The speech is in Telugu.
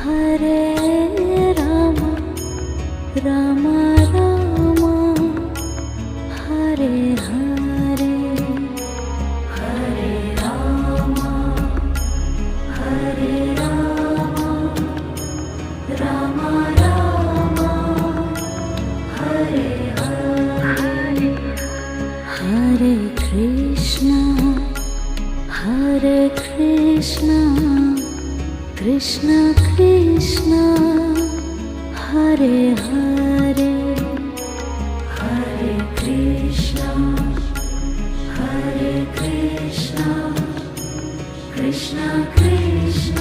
హరే రామ రామ రామ హరే హరే హరే రామ హరే రామ రామ రామ హరే హరే హరే కృష్ణ కృష్ణ కృష్ణ హరే హరే హరే కృష్ణ కృష్ణ కృష్ణ